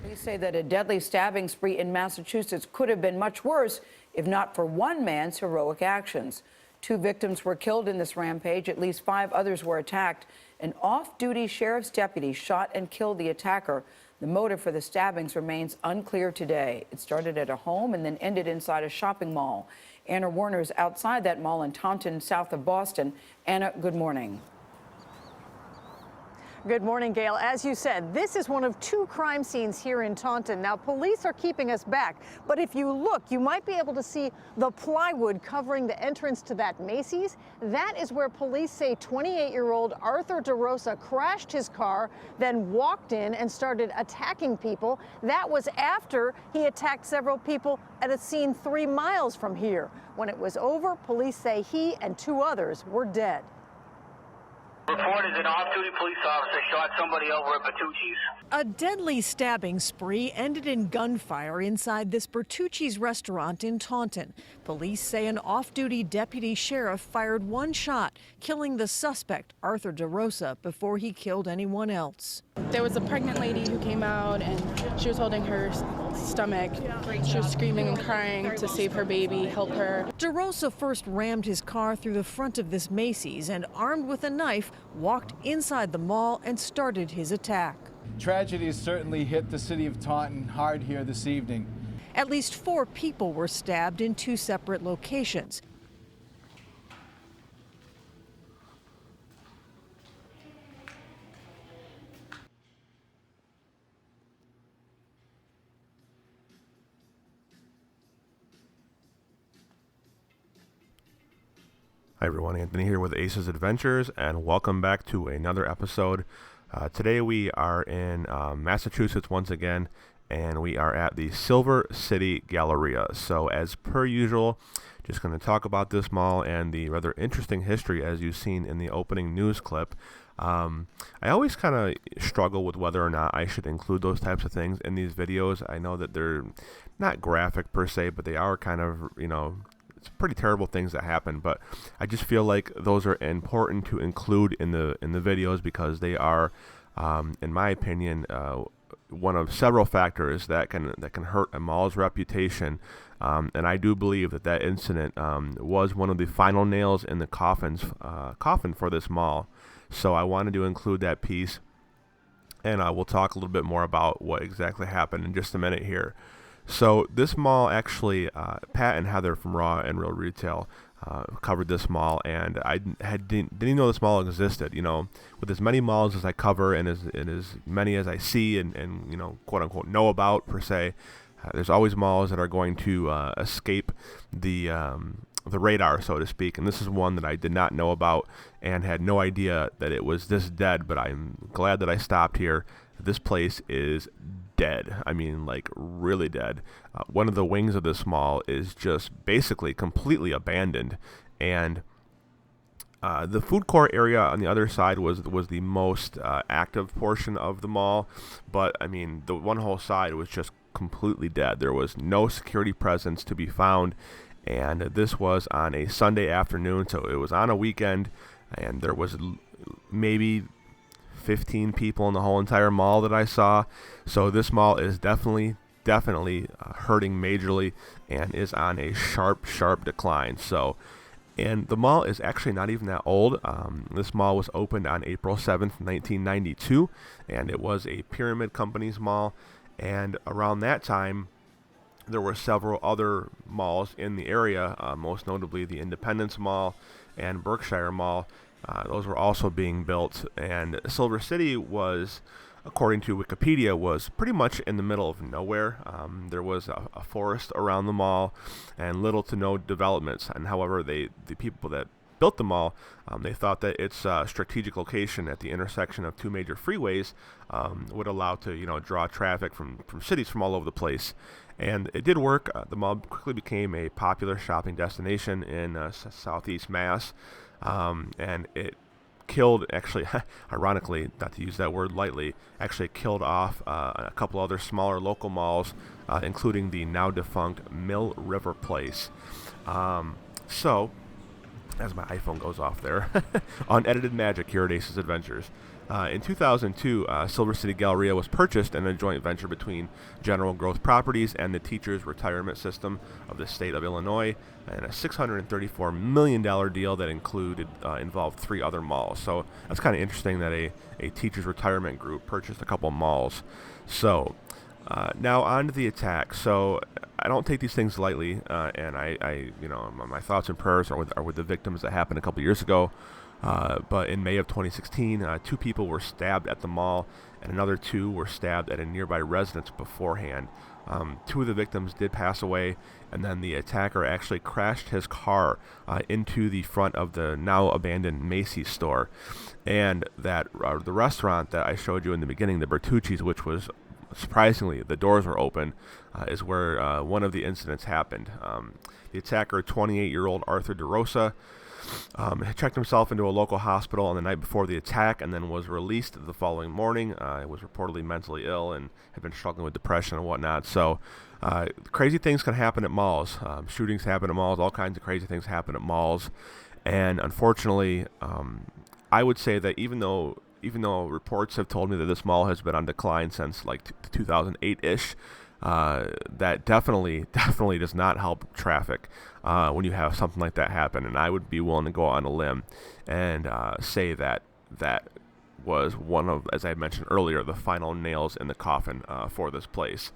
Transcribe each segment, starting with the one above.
Police say that a deadly stabbing spree in Massachusetts could have been much worse if not for one man's heroic actions. 2 victims were killed in this rampage. At least 5 others were attacked. An off-duty sheriff's deputy shot and killed the attacker. The motive for the stabbings remains unclear today. It started at a home and then ended inside a shopping mall. Anna Warner's outside that mall in Taunton, south of Boston. Anna, good morning. Good morning, Gail. As you said, this is one of 2 crime scenes here in Taunton. Now, police are keeping us back, but if you look, you might be able to see the plywood covering the entrance to that Macy's. That is where police say 28-year-old Arthur DeRosa crashed his car, then walked in and started attacking people. That was after he attacked several people at a scene 3 miles from here. When it was over, police say he and 2 others were dead. Reported an off-duty police officer shot somebody over at Bertucci's. A deadly stabbing spree ended in gunfire inside this Bertucci's restaurant in Taunton. Police say an off-duty deputy sheriff fired 1 shot, killing the suspect, Arthur DeRosa, before he killed anyone else. There was a pregnant lady who came out and she was holding her stomach. She was screaming and crying to save her baby, help her. DeRosa first rammed his car through the front of this Macy's and, armed with a knife, walked inside the mall and started his attack. Tragedy has certainly hit the city of Taunton hard here this evening. At least 4 people were stabbed in 2 separate locations. Hi everyone, Anthony here with Ace's Adventures, and welcome back to another episode. Today we are in Massachusetts once again, and we are at the City Galleria. So as per usual, just going to talk about this mall and the rather interesting history as you've seen in the opening news clip. I always kind of struggle with whether or not I should include those types of things in these videos. I know that they're not graphic per se, but they are kind of, it's pretty terrible things that happen, but I just feel like those are important to include in the videos because they are, in my opinion, one of several factors that can hurt a mall's reputation. And I do believe that incident was one of the final nails in the coffin for this mall. So I wanted to include that piece, and we'll talk a little bit more about what exactly happened in just a minute here. So this mall actually, Pat and Heather from Raw and Real Retail covered this mall, and I didn't even know this mall existed. With as many malls as I cover and as many as I see and quote unquote know about per se, there's always malls that are going to escape the radar, so to speak. And this is one that I did not know about and had no idea that it was this dead. But I'm glad that I stopped here. This place is dead. I mean, like, really dead. One of the wings of this mall is just basically completely abandoned, and the food court area on the other side was the most active portion of the mall. But I mean, the one whole side was just completely dead. There was no security presence to be found, and this was on a Sunday afternoon, so it was on a weekend, and there was maybe 15 people in the whole entire mall that I saw. So this mall is definitely hurting majorly and is on a sharp decline. So, and the mall is actually not even that old. This mall was opened on April 7th, 1992, and it was a Pyramid Company's mall. And around that time, there were several other malls in the area, most notably the Independence Mall and Berkshire Mall. Those were also being built, and Silver City was, according to Wikipedia, was pretty much in the middle of nowhere. There was a forest around the mall and little to no developments. And however, the people that built the mall, they thought that its strategic location at the intersection of 2 major freeways would allow to draw traffic from cities from all over the place. And it did work. The mall quickly became a popular shopping destination in southeast Mass. And it killed, actually, ironically, not to use that word lightly, actually killed off a couple other smaller local malls, including the now defunct Mill River Place. So, as my iPhone goes off there, unedited magic here at Ace's Adventures. In 2002, Silver City Galleria was purchased in a joint venture between General Growth Properties and the Teachers Retirement System of the state of Illinois, and a $634 million deal that involved 3 other malls. So that's kind of interesting that a teachers retirement group purchased a couple malls. So now on to the attack. So I don't take these things lightly, and I my thoughts and prayers are with the victims that happened a couple years ago. But in May of 2016, 2 people were stabbed at the mall, and another 2 were stabbed at a nearby residence beforehand. 2 of the victims did pass away, and then the attacker actually crashed his car into the front of the now abandoned Macy's store. And that the restaurant that I showed you in the beginning, the Bertucci's, which was surprisingly, the doors were open, is where one of the incidents happened. The attacker, 28-year-old Arthur DeRosa, checked himself into a local hospital on the night before the attack and then was released the following morning. He was reportedly mentally ill and had been struggling with depression and whatnot. So crazy things can happen at malls. Shootings happen at malls. All kinds of crazy things happen at malls. And unfortunately, I would say that even though reports have told me that this mall has been on decline since like 2008-ish, that definitely does not help traffic when you have something like that happen. And I would be willing to go on a limb and say that was one of, as I mentioned earlier, the final nails in the coffin for this place.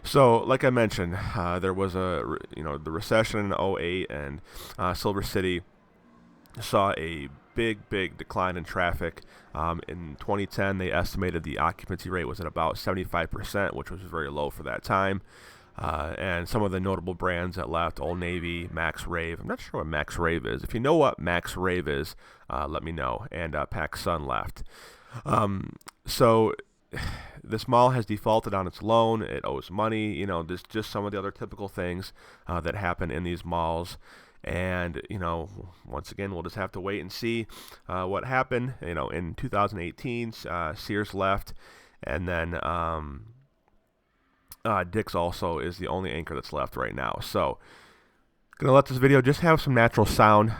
So, like I mentioned, there was the recession in 2008, and Silver City saw a big decline in traffic. In 2010, they estimated the occupancy rate was at about 75%, which was very low for that time. And some of the notable brands that left: Old Navy, Max Rave. I'm not sure what Max Rave is. If you know what Max Rave is, let me know. And PacSun left. So this mall has defaulted on its loan. It owes money. There's just some of the other typical things that happen in these malls. And, once again, we'll just have to wait and see what happened. In 2018, Sears left, and then Dick's also is the only anchor that's left right now. So, going to let this video just have some natural sound.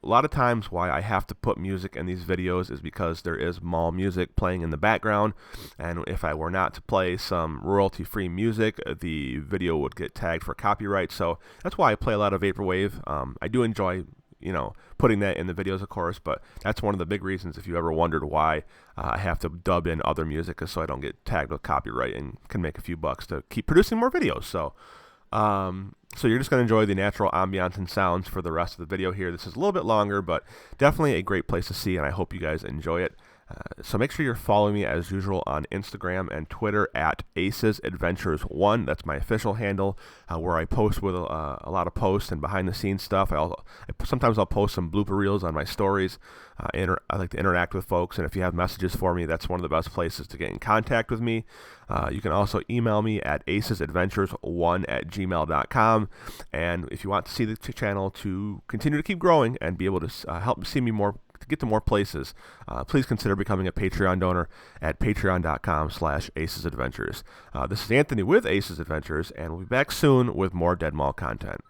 A lot of times why I have to put music in these videos is because there is mall music playing in the background, and if I were not to play some royalty-free music, the video would get tagged for copyright. So that's why I play a lot of vaporwave. I do enjoy putting that in the videos, of course, but that's one of the big reasons, if you ever wondered why I have to dub in other music, is so I don't get tagged with copyright and can make a few bucks to keep producing more videos. So you're just going to enjoy the natural ambiance and sounds for the rest of the video here. This is a little bit longer, but definitely a great place to see, and I hope you guys enjoy it. So make sure you're following me as usual on Instagram and Twitter at AcesAdventures1. That's my official handle, where I post with a lot of posts and behind the scenes stuff. Sometimes I'll post some blooper reels on my stories. I like to interact with folks, and if you have messages for me, that's one of the best places to get in contact with me. You can also email me at acesadventures1@gmail.com. And if you want to see the channel to continue to keep growing and be able to help see me more, to get to more places, please consider becoming a Patreon donor at patreon.com/acesadventures. This is Anthony with Aces Adventures, and we'll be back soon with more Dead Mall content.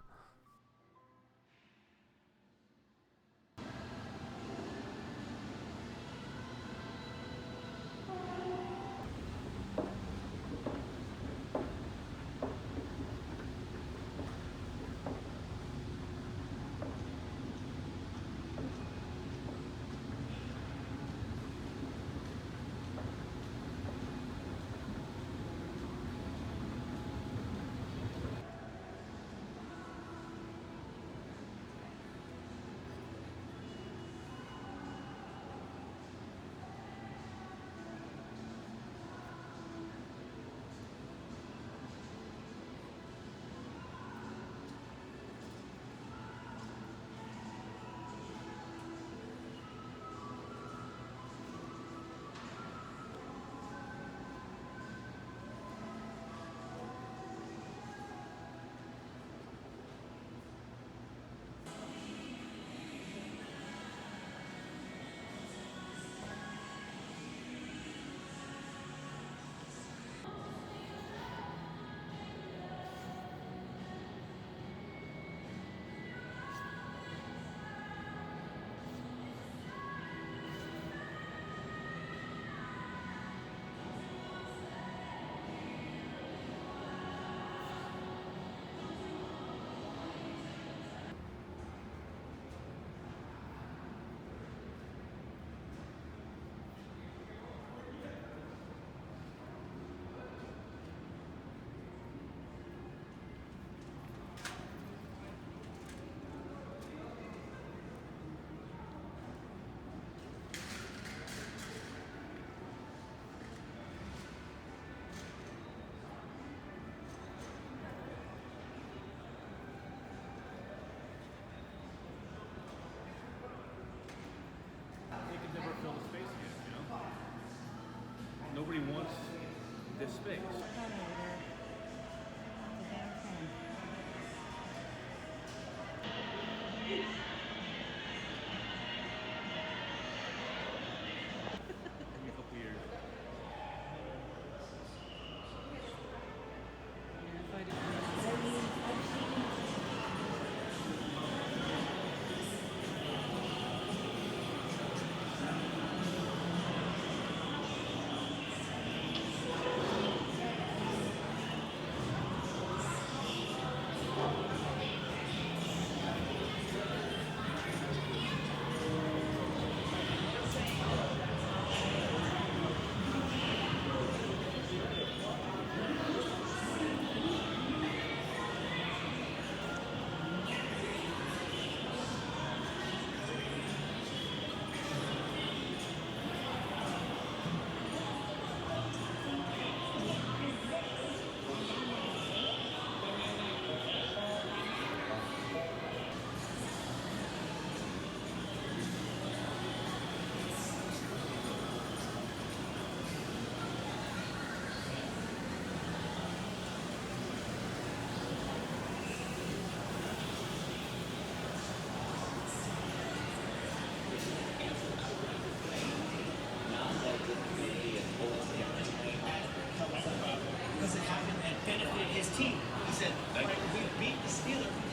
Because it happened and benefited his team. He said, we beat the Steelers.